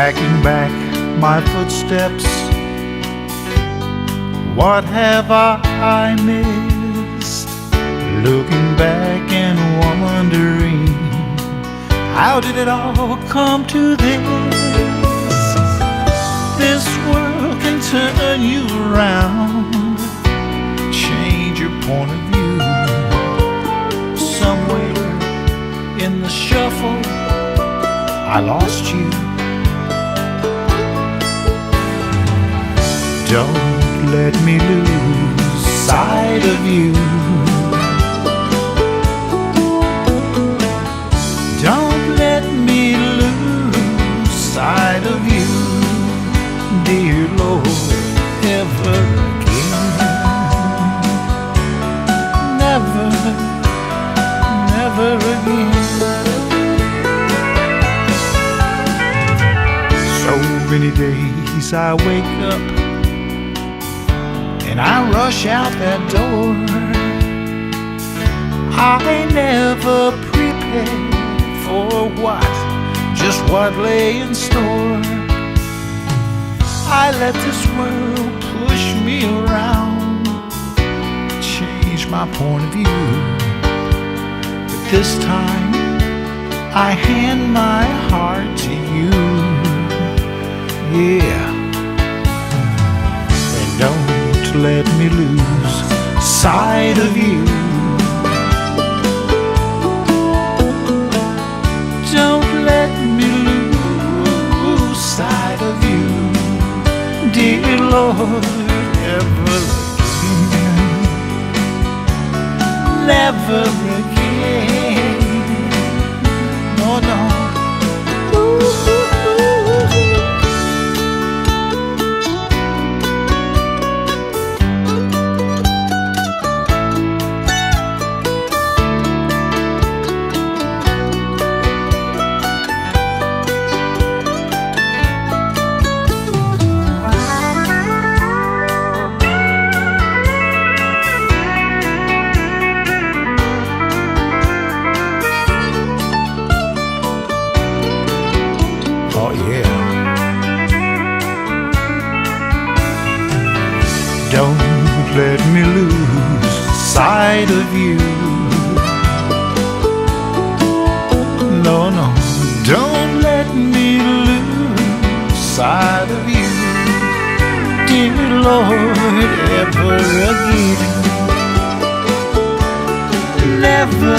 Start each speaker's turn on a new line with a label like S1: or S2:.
S1: tracking back my footsteps. What have I missed? Looking back and wondering, how did it all come to this? This world can turn you around, change your point of view. Somewhere in the shuffle, I lost you. Don't let me lose sight of you. Don't let me lose sight of you, dear Lord, ever again. Never, never again. So many days I wake up and I rush out that door. I never prepared for just what lay in store. I let this world push me around, change my point of view. But this time I hand my heart to you. Yeah. And don't let me lose sight of you. Don't let me lose sight of you, dear Lord, ever again. Never again. No, no. Oh yeah. Don't let me lose sight of you. No, no. Don't let me lose sight of you, dear Lord, ever again. Never